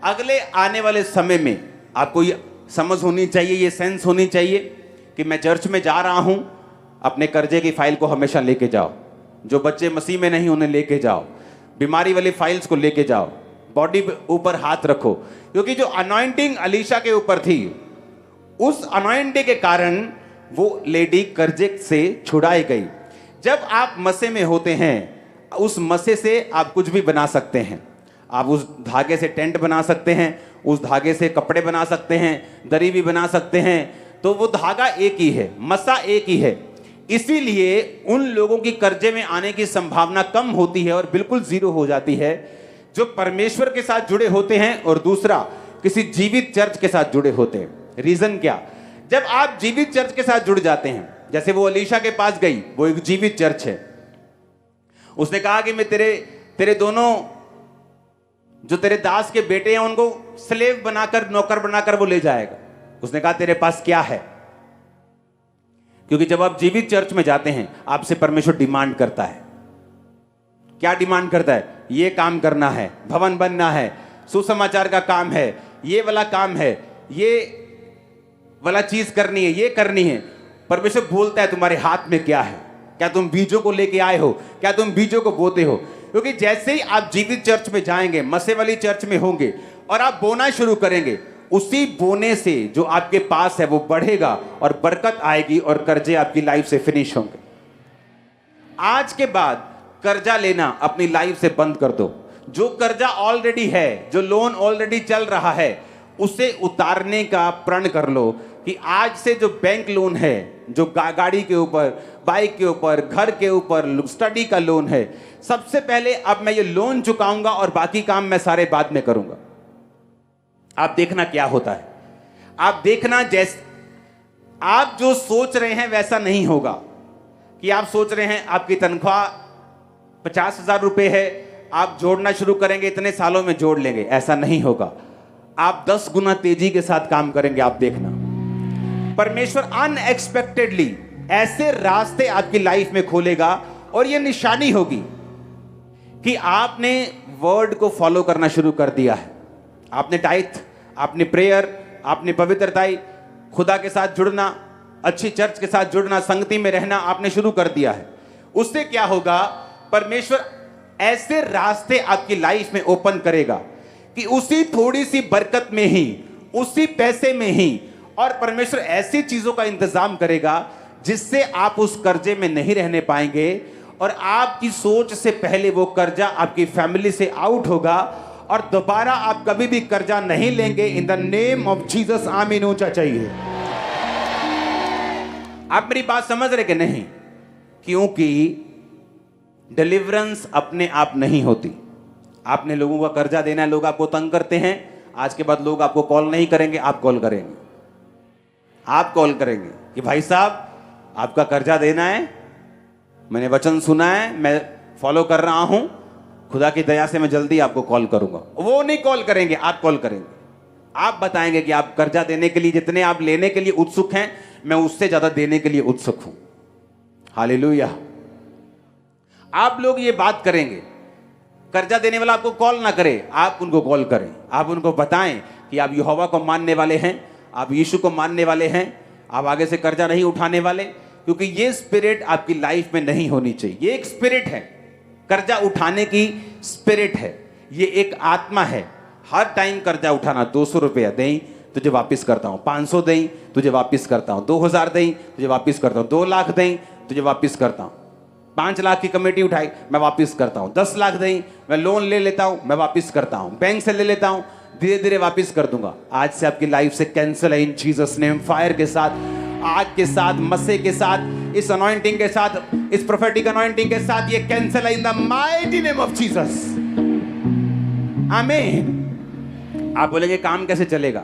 अगले आने वाले समय में आपको ये समझ होनी चाहिए, ये सेंस होनी चाहिए कि मैं चर्च में जा रहा हूं, अपने कर्जे की फाइल को हमेशा लेके जाओ, जो बच्चे मसीह में नहीं उन्हें लेके जाओ, बीमारी वाली फाइल्स को लेके जाओ, बॉडी पे ऊपर हाथ रखो, क्योंकि जो अनॉइंटिंग अलीशा के ऊपर थी, उस अनॉइंटिंग के कारण वो लेडी कर्जे से छुड़ाई गई। जब आप मसे में होते हैं, उस मसे से आप कुछ भी बना सकते हैं। आप उस धागे से टेंट बना सकते हैं, उस धागे से कपड़े बना सकते हैं, दरी भी बना सकते हैं। तो वो धागा एक ही है, मसा एक ही है, इसीलिए उन लोगों की कर्जे में आने की संभावना कम होती है और बिल्कुल जीरो हो जाती है जो परमेश्वर के साथ जुड़े होते हैं, और दूसरा किसी जीवित चर्च के साथ जुड़े होते हैं। रीजन क्या? जब आप जीवित चर्च के साथ जुड़ जाते हैं, जैसे वो अलीशा के पास गई, वो एक जीवित चर्च है, उसने कहा कि मैं तेरे दोनों जो तेरे दास के बेटे हैं उनको स्लेव बनाकर, नौकर बनाकर वो ले जाएगा। उसने कहा तेरे पास क्या है? क्योंकि जब आप जीवित चर्च में जाते हैं, आपसे परमेश्वर डिमांड करता है। क्या डिमांड करता है? ये काम करना है, भवन बनना है, सुसमाचार का काम है, ये वाला काम है, ये वाला चीज करनी है, ये करनी है। परमेश्वर बोलता है तुम्हारे हाथ में क्या है? क्या तुम बीजों को लेके आए हो? क्या तुम बीजों को बोते हो? क्योंकि जैसे ही आप जीवित चर्च में जाएंगे, मसे वाली चर्च में होंगे और आप बोना शुरू करेंगे, उसी बोने से जो आपके पास है वो बढ़ेगा और बरकत आएगी और कर्जे आपकी लाइफ से फिनिश होंगे। आज के बाद कर्जा लेना अपनी लाइफ से बंद कर दो। जो कर्जा ऑलरेडी है, जो लोन ऑलरेडी चल रहा है, उसे उतारने का प्रण कर लो कि आज से जो बैंक लोन है, जो गाड़ी के ऊपर, बाइक के ऊपर, घर के ऊपर, स्टडी का लोन है, सबसे पहले अब मैं ये लोन चुकाऊंगा और बाकी काम मैं सारे बाद में करूंगा। आप देखना क्या होता है। आप देखना, जैसे आप जो सोच रहे हैं वैसा नहीं होगा कि आप सोच रहे हैं आपकी तनख्वाह 50,000 रुपए है, आप जोड़ना शुरू करेंगे, इतने सालों में जोड़ लेंगे। ऐसा नहीं होगा। आप 10 गुना तेजी के साथ काम करेंगे। आप देखना, परमेश्वर अनएक्सपेक्टेडली ऐसे रास्ते आपकी लाइफ में खोलेगा और यह निशानी होगी कि आपने वर्ड को फॉलो करना शुरू कर दिया है। आपने टाइथ, आपने प्रेयर, आपने पवित्रताई, खुदा के साथ जुड़ना, अच्छी चर्च के साथ जुड़ना, संगति में रहना आपने शुरू कर दिया है। उससे क्या होगा, परमेश्वर ऐसे रास्ते आपकी लाइफ में ओपन करेगा कि उसी थोड़ी सी बरकत में ही, उसी पैसे में ही, और परमेश्वर ऐसी चीजों का इंतजाम करेगा जिससे आप उस कर्जे में नहीं रहने पाएंगे, और आपकी सोच से पहले वो कर्जा आपकी फैमिली से आउट होगा और दोबारा आप कभी भी कर्जा नहीं लेंगे। In the name of Jesus, आमीन ऊंचा चाहिए। आप मेरी बात समझ रहे कि नहीं? क्योंकि डिलीवरेंस अपने आप नहीं होती। आपने लोगों का कर्जा देना है, लोग आपको तंग करते हैं, आज के बाद लोग आपको कॉल नहीं करेंगे, आप कॉल करेंगे। आप कॉल करेंगे कि भाई साहब आपका कर्जा देना है, मैंने वचन सुना है, मैं फॉलो कर रहा हूं, खुदा की दया से मैं जल्दी आपको कॉल करूंगा। वो नहीं कॉल करेंगे, आप कॉल करेंगे। आप बताएंगे कि आप कर्जा देने के लिए, जितने आप लेने के लिए उत्सुक हैं, मैं उससे ज्यादा देने के लिए उत्सुक हूं। हालेलुया। आप लोग ये बात करेंगे। कर्जा देने वाला आपको कॉल ना करे, आप उनको कॉल करें, आप उनको बताएं कि आप यहोवा को मानने वाले हैं, आप यीशु को मानने वाले हैं, आप आगे से कर्जा नहीं उठाने वाले, क्योंकि ये स्पिरिट आपकी लाइफ में नहीं होनी चाहिए। ये एक स्पिरिट है, कर्जा उठाने की स्पिरिट है, ये एक आत्मा है। हर टाइम कर्जा उठाना, 200 रुपया दें तुझे वापस करता हूं, 500 दें तुझे वापस करता हूं, 2000 दें तुझे वापस करता हूं, 2 लाख दें तुझे वापस करता हूं, 5 लाख की कमेटी उठाई मैं वापस करता हूं, 10 लाख दें मैं लोन ले लेता हूं, मैं वापस करता हूं, बैंक से ले लेता हूं, धीरे धीरे वापस कर दूंगा। आज से आपकी लाइफ से कैंसिल है इन जीसस नेम। फायर के साथ, आग के साथ, मस्से के साथ, इस अनॉइंटिंग के साथ, इस प्रोफेटिक अनॉइंटिंग के साथ ये कैंसिल है in the mighty name of Jesus. आमीन। आप बोलेंगे काम कैसे चलेगा,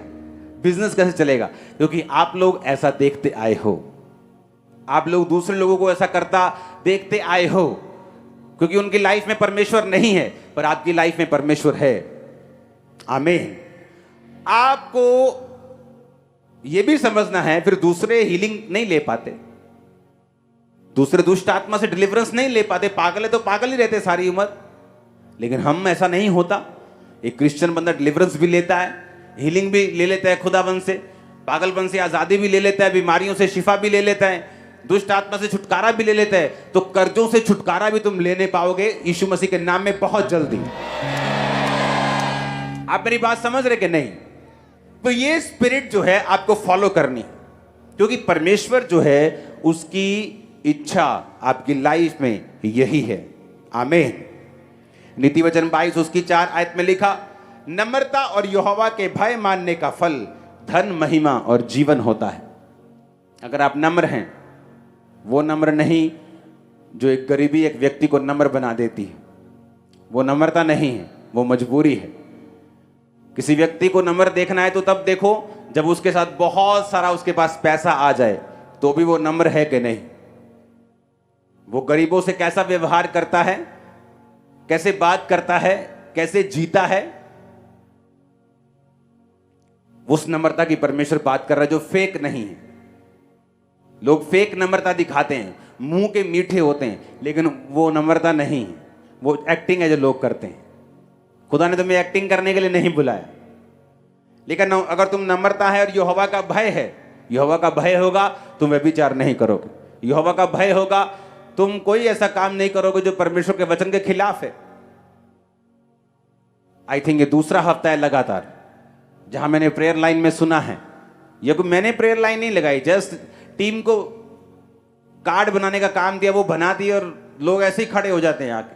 बिजनेस कैसे चलेगा? क्योंकि आप लोग ऐसा देखते आए हो, आप लोग दूसरे लोगों को ऐसा करता देखते आए हो, क्योंकि उनकी लाइफ में परमेश्वर नहीं है, पर आपकी लाइफ में परमेश्वर है। आमीन। आपको यह भी समझना है, फिर दूसरे हीलिंग नहीं ले पाते, दूसरे दुष्ट आत्मा से डिलीवरेंस नहीं ले पाते। पागल है तो पागल ही रहते सारी उम्र, लेकिन हम ऐसा नहीं होता। एक क्रिश्चियन बंदा डिलीवरेंस भी लेता है, हीलिंग भी ले लेता है खुदावन से, पागलपन से आजादी भी ले लेता है, बीमारियों से शिफा भी ले लेता है, दुष्ट आत्मा से छुटकारा भी ले लेता है। तो कर्जों से छुटकारा भी तुम लेने पाओगे यीशु मसीह के नाम में बहुत जल्दी। आप मेरी बात समझ रहे कि नहीं? तो ये स्पिरिट जो है आपको फॉलो करनी, क्योंकि परमेश्वर जो है उसकी इच्छा आपकी लाइफ में यही है। आमीन। नीति वचन 22 उसकी 4 आयत में लिखा, नम्रता और यहोवा के भय मानने का फल धन, महिमा और जीवन होता है। अगर आप नम्र हैं, वो नम्र नहीं जो एक गरीबी एक व्यक्ति को नम्र बना देती है, वो नम्रता नहीं है, वो मजबूरी है। किसी व्यक्ति को नम्र देखना है तो तब देखो जब उसके साथ बहुत सारा उसके पास पैसा आ जाए, तो भी वो नम्र है कि नहीं। वो गरीबों से कैसा व्यवहार करता है, कैसे बात करता है, कैसे जीता है, उस नम्रता की परमेश्वर बात कर रहा है, जो फेक नहीं है। लोग फेक नम्रता दिखाते हैं, मुंह के मीठे होते हैं, लेकिन वो नम्रता नहीं है, वो एक्टिंग है जो लोग करते हैं। खुदा ने तुम्हें एक्टिंग करने के लिए नहीं बुलाया, लेकिन अगर तुम नम्रता है और यहोवा का भय है, यहोवा का भय होगा तुम व्यभिचार नहीं करोगे, यहोवा का भय होगा तुम कोई ऐसा काम नहीं करोगे जो परमेश्वर के वचन के खिलाफ है। आई थिंक ये दूसरा हफ्ता है लगातार जहां मैंने प्रेयर लाइन में सुना है। ये मैंने प्रेयर लाइन नहीं लगाई, जस्ट टीम को कार्ड बनाने का काम दिया, वो बना दिया और लोग ऐसे ही खड़े हो जाते हैं आके।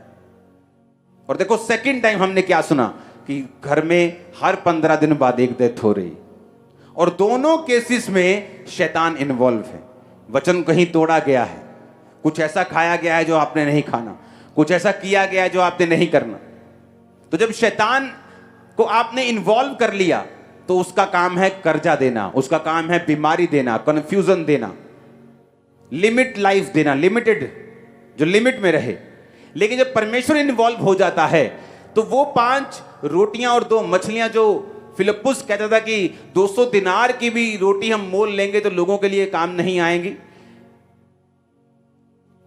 और देखो सेकंड टाइम हमने क्या सुना कि घर में हर 15 दिन बाद एक डेथ हो रही, और दोनों केसेस में शैतान इन्वॉल्व है। वचन कहीं तोड़ा गया है, कुछ ऐसा खाया गया है जो आपने नहीं खाना, कुछ ऐसा किया गया है जो आपने नहीं करना। तो जब शैतान को आपने इन्वॉल्व कर लिया तो उसका काम है कर्जा देना, उसका काम है बीमारी देना, कंफ्यूजन देना, लिमिट लाइफ देना, लिमिटेड, जो लिमिट में रहे। लेकिन जब परमेश्वर इन्वॉल्व हो जाता है तो वो 5 रोटियां और 2 मछलियां जो फिलिप्पुस कहता था कि 200 दिनार की भी रोटी हम मोल लेंगे तो लोगों के लिए काम नहीं आएंगी,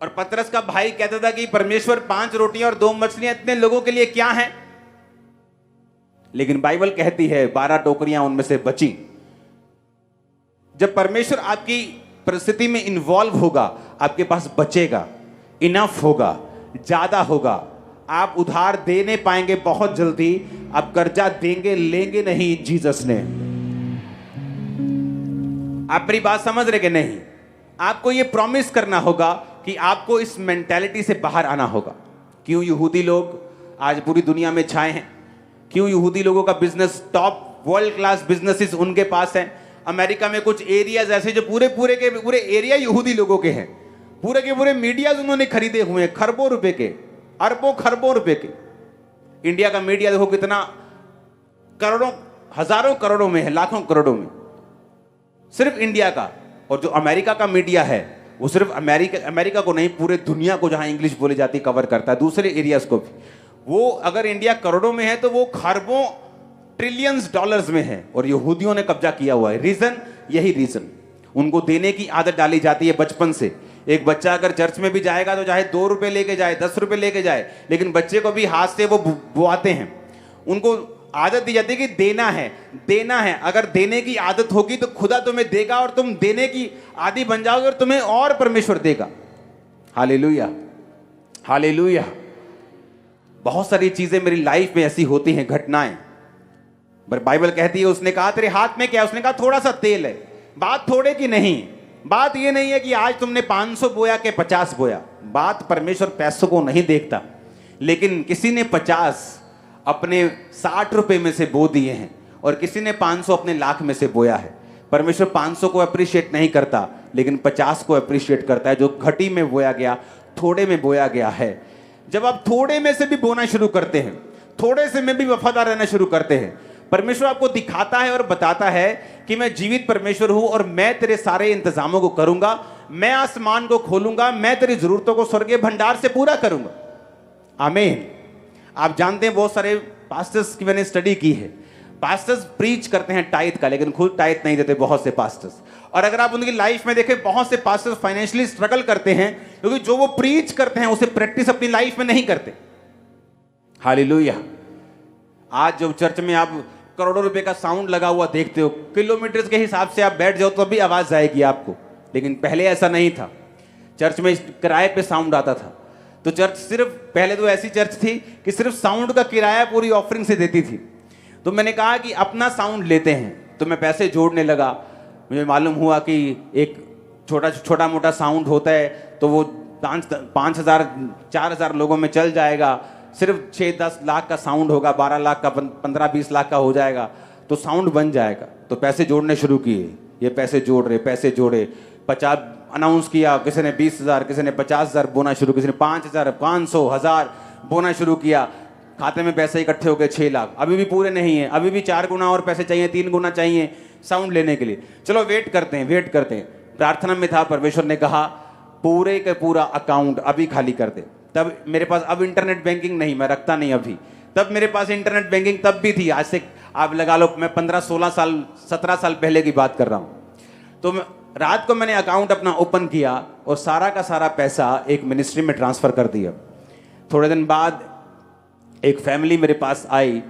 और पतरस का भाई कहता था कि परमेश्वर 5 रोटियां और 2 मछलियां इतने लोगों के लिए क्या है। लेकिन बाइबल कहती है 12 टोकरियां उनमें से बची। जब परमेश्वर आपकी परिस्थिति में इन्वॉल्व होगा, आपके पास बचेगा। इनफ होगा, ज्यादा होगा। आप उधार देने पाएंगे बहुत जल्दी, आप कर्जा देंगे लेंगे नहीं जीसस ने। आप मेरी बात समझ रहे कि नहीं? आपको ये प्रॉमिस करना होगा कि आपको इस मेंटालिटी से बाहर आना होगा। क्यों यहूदी लोग आज पूरी दुनिया में छाए हैं? क्यों यहूदी लोगों का business, top world class businesses उनके पास हैं? अमेरिका में कुछ एरियाज ऐसे जो पूरे पूरे के पूरे एरिया यहूदी लोगों के हैं, पूरे के पूरे मीडियाज उन्होंने खरीदे हुए हैं, खरबों रुपए के, अरबों खरबों रुपए के। इंडिया का मीडिया देखो कितना, करोड़ों, हजारों करोड़ों में है, लाखों करोड़ों में सिर्फ इंडिया का। और जो अमेरिका का मीडिया है वो सिर्फ अमेरिका को नहीं, पूरे दुनिया को जहां इंग्लिश बोली जाती कवर करता है, दूसरे एरियाज को भी। वो अगर इंडिया करोड़ों में है तो वो खरबों ट्रिलियंस डॉलर्स में है, और यहूदियों ने कब्जा किया हुआ है। रीजन, यही रीजन, उनको देने की आदत डाली जाती है बचपन से। एक बच्चा अगर चर्च में भी जाएगा तो चाहे 2 रुपए लेके जाए, 10 रुपए लेके जाए, लेकिन बच्चे को भी हाथ से वो बुआते हैं। उनको आदत दी जाती है कि देना है, देना है। अगर देने की आदत होगी तो खुदा तुम्हें देगा, और तुम देने की आदी बन जाओगे और तुम्हें और परमेश्वर देगा। Hallelujah, hallelujah. बहुत सारी चीजें मेरी लाइफ में ऐसी होती हैं, घटनाएं। बाइबल कहती है, उसने कहा तेरे हाथ में क्या है? उसने कहा थोड़ा सा तेल है। बात थोड़े की नहीं, बात ये नहीं है कि आज तुमने 500 बोया के 50 बोया। बात परमेश्वर पैसों को नहीं देखता, लेकिन किसी ने 50 अपने 60 रुपए में से बो दिए हैं, और किसी ने 500 अपने लाख में से बोया है। परमेश्वर 500 को अप्रिशिएट नहीं करता, लेकिन 50 को अप्रिशिएट करता है, जो घटी में बोया गया, थोड़े में बोया गया है। जब आप थोड़े में से भी बोना शुरू करते हैं, थोड़े से में भी वफादार रहना शुरू करते हैं, परमेश्वर आपको दिखाता है और बताता है कि मैं जीवित परमेश्वर हूं, और मैं तेरे सारे इंतजामों को करूंगा। मैं आसमान को खोलूंगा, मैं तेरी जरूरतों को स्वर्गीय भंडार से पूरा करूंगा। आमीन। आप जानते हैं, बहुत सारे पास्टर्स की मैंने स्टडी की है, पास्टर्स प्रीच करते हैं टाइथ का, लेकिन खुद टाइथ नहीं देते बहुत से पास्टर्स। और अगर आप उनकी लाइफ में देखें, बहुत से पास्टर्स फाइनेंशियली स्ट्रगल करते हैं, क्योंकि जो वो प्रीच करते हैं उसे प्रैक्टिस अपनी लाइफ में नहीं करते। हालेलुया। आज जो चर्च में आप करोड़ों रुपए का साउंड लगा हुआ देखते हो, किलोमीटर के हिसाब से आप बैठ जाओ तो भी आवाज जाएगी आपको, लेकिन पहले ऐसा नहीं था। चर्च में किराए पे साउंड आता था। तो चर्च सिर्फ, पहले तो ऐसी चर्च थी कि सिर्फ साउंड का किराया पूरी ऑफरिंग से देती थी। तो मैंने कहा कि अपना साउंड लेते हैं, तो मैं पैसे जोड़ने लगा। मुझे मालूम हुआ कि एक छोटा मोटा साउंड होता है तो वो 5,000 4,000 लोगों में चल जाएगा। सिर्फ 6-10 लाख का साउंड होगा, 12 लाख का, 15-20 लाख का हो जाएगा, तो साउंड बन जाएगा। तो पैसे जोड़ने शुरू किए, ये पैसे जोड़ रहे, पैसे जोड़े, 50 अनाउंस किया, किसी ने 20,000, किसी ने 50,000 बोना शुरू, किसी ने 5,000, 500, 1,000 बोना शुरू किया। खाते में पैसे इकट्ठे हो गए 6 लाख। अभी भी पूरे नहीं है, अभी भी 4 गुना और पैसे चाहिए, 3 गुना चाहिए साउंड लेने के लिए। चलो वेट करते हैं, वेट करते हैं। प्रार्थना में था, परमेश्वर ने कहा पूरे का पूरा अकाउंट अभी खाली कर दे। तब मेरे पास, अब इंटरनेट बैंकिंग नहीं, मैं रखता नहीं अभी, तब मेरे पास इंटरनेट बैंकिंग तब भी थी। आज से आप लगा लो, मैं 15-16 साल 17 साल पहले की बात कर रहा हूं। तो रात को मैंने अकाउंट अपना ओपन किया और सारा का सारा पैसा एक मिनिस्ट्री में ट्रांसफर कर दिया। थोड़े दिन बाद एक फैमिली मेरे पास आई,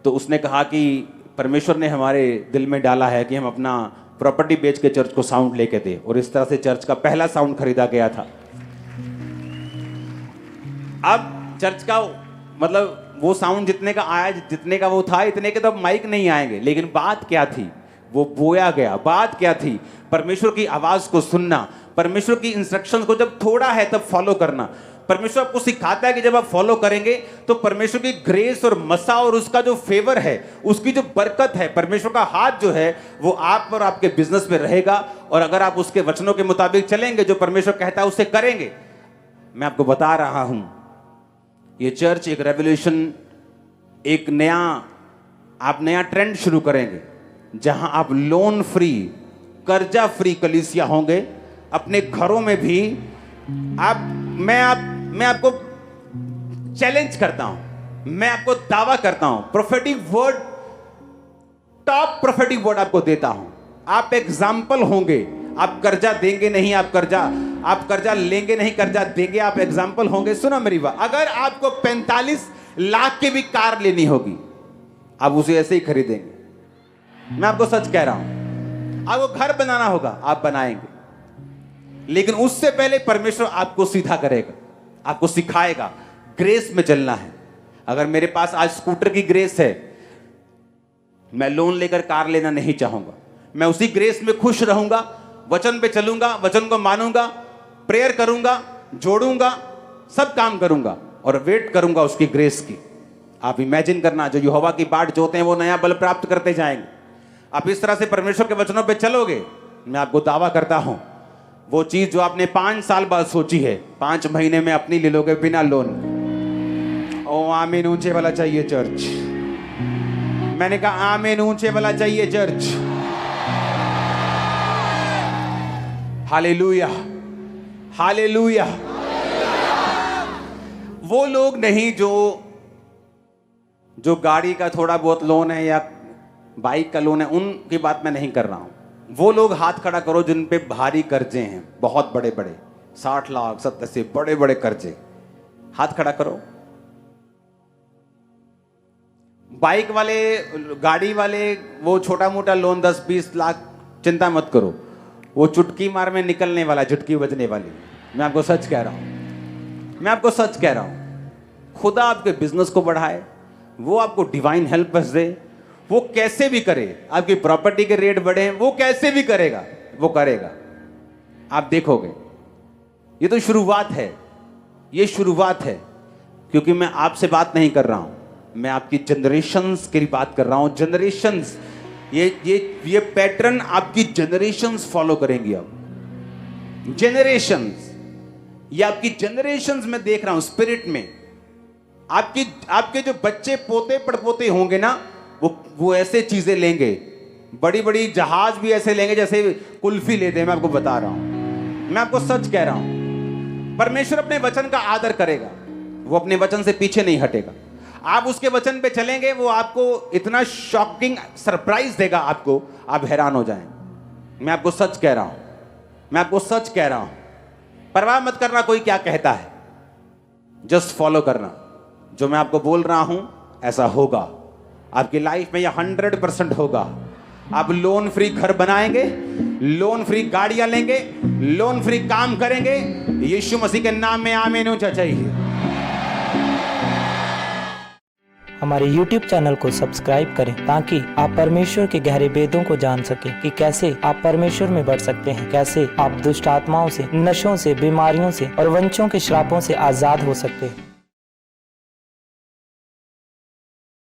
तो उसने कहा कि परमेश्वर ने हमारे दिल में डाला है कि हम अपना प्रॉपर्टी बेच के चर्च को साउंड लेके दे, और इस तरह से चर्च का पहला साउंड खरीदा गया था। अब चर्च का मतलब वो साउंड जितने का आया, जितने का वो था, इतने के तो माइक नहीं आएंगे, लेकिन बात क्या थी, वो बोया गया। बात क्या थी, परमेश्वर की आवाज को सुनना, परमेश्वर की इंस्ट्रक्शंस को जब थोड़ा है तब फॉलो करना। परमेश्वर आपको सिखाता है कि जब आप फॉलो करेंगे तो परमेश्वर की ग्रेस और मसा और उसका जो फेवर है, उसकी जो बरकत है, परमेश्वर का हाथ जो है वो आप और आपके बिजनेस में रहेगा। और अगर आप उसके वचनों के मुताबिक चलेंगे, जो परमेश्वर कहता है उसे करेंगे। मैं आपको बता रहा हूं, ये चर्च एक रेवोल्यूशन, एक नया ट्रेंड शुरू करेंगे, जहां आप लोन फ्री, कर्जा फ्री कलीसिया होंगे। अपने घरों में भी मैं आपको चैलेंज करता हूं, मैं आपको दावा करता हूं, prophetic word, top prophetic word आपको देता हूं। आप एग्जाम्पल होंगे। आप कर्जा देंगे नहीं, आप कर्जा लेंगे नहीं, कर्जा देंगे, आप एग्जाम्पल होंगे। सुनो मेरी बात, अगर आपको 45 लाख की भी कार लेनी होगी, आप उसे ऐसे ही खरीदेंगे। मैं आपको सच कह रहा हूं। आपको घर बनाना होगा, आप बनाएंगे, लेकिन उससे पहले परमेश्वर आपको सीधा करेगा। आपको सिखाएगा। ग्रेस में चलना है। अगर मेरे पास आज स्कूटर की ग्रेस है, मैं लोन लेकर कार लेना नहीं चाहूंगा। मैं उसी ग्रेस में खुश रहूंगा, वचन पे चलूंगा, वचन को मानूंगा, प्रेयर करूंगा, जोड़ूंगा, सब काम करूंगा और वेट करूंगा उसकी ग्रेस की। आप इमेजिन करना, जो यहोवा की बाट जोते हैं वो नया बल प्राप्त करते जाएंगे। आप इस तरह से परमेश्वर के वचनों पे चलोगे, मैं आपको दावा करता हूं, वो चीज जो आपने 5 साल बाद सोची है, 5 महीने में अपनी ले लोगे बिना लोन। ओ आमीन ऊंचे वाला चाहिए चर्च। मैंने कहा आमीन ऊंचे वाला चाहिए चर्च। Hallelujah, hallelujah. वो लोग नहीं जो गाड़ी का थोड़ा बहुत लोन है या बाइक का लोन है, उनकी बात मैं नहीं कर रहा हूं। वो लोग हाथ खड़ा करो जिन पे भारी कर्जे हैं, बहुत बड़े बड़े, 60 लाख 70 से बड़े बड़े कर्जे। हाथ खड़ा करो। बाइक वाले, गाड़ी वाले, वो छोटा मोटा लोन 10-20 लाख, चिंता मत करो, वो चुटकी मार में निकलने वाला, झुटकी बजने वाली। मैं आपको सच कह रहा हूं, मैं आपको सच कह रहा हूं। खुदा आपके बिजनेस को बढ़ाए, वो आपको डिवाइन हेल्प दे, वो कैसे भी करे। आपकी प्रॉपर्टी के रेट बढ़े, वो कैसे भी करेगा, वो करेगा। आप देखोगे। ये तो शुरुआत है, ये शुरुआत है। क्योंकि मैं आपसे बात नहीं कर रहा हूं, मैं आपकी जनरेशंस की बात कर रहा हूं। जनरेशंस, ये पैटर्न आपकी जनरेशंस फॉलो करेंगी। अब जनरेशंस, ये आपकी जनरेशंस में देख रहा हूं स्पिरिट में। आपके जो बच्चे पोते पड़पोते होंगे ना, वो ऐसे चीजें लेंगे, बड़ी बड़ी जहाज भी ऐसे लेंगे जैसे कुल्फी लेते हैं। मैं आपको बता रहा हूं, मैं आपको सच कह रहा हूं। परमेश्वर अपने वचन का आदर करेगा, वो अपने वचन से पीछे नहीं हटेगा। आप उसके वचन पे चलेंगे, वो आपको इतना शॉकिंग सरप्राइज देगा, आपको, आप हैरान हो जाएं। मैं आपको सच कह रहा हूं, मैं आपको सच कह रहा हूं। परवाह मत करना कोई क्या कहता है, जस्ट फॉलो करना। जो मैं आपको बोल रहा हूं ऐसा होगा आपकी लाइफ में, यह 100% होगा। आप लोन फ्री घर बनाएंगे, लोन फ्री गाड़ियां लेंगे, लोन फ्री काम करेंगे। यीशु मसीह के नाम में आमीन ऊंचा चाहिए। हमारे YouTube चैनल को सब्सक्राइब करें ताकि आप परमेश्वर के गहरे वेदों को जान सकें कि कैसे आप परमेश्वर में बढ़ सकते हैं, कैसे आप दुष्ट आत्माओं से, नशों से, बीमारियों से और वंशों के श्रापों से आजाद हो सकते हैं।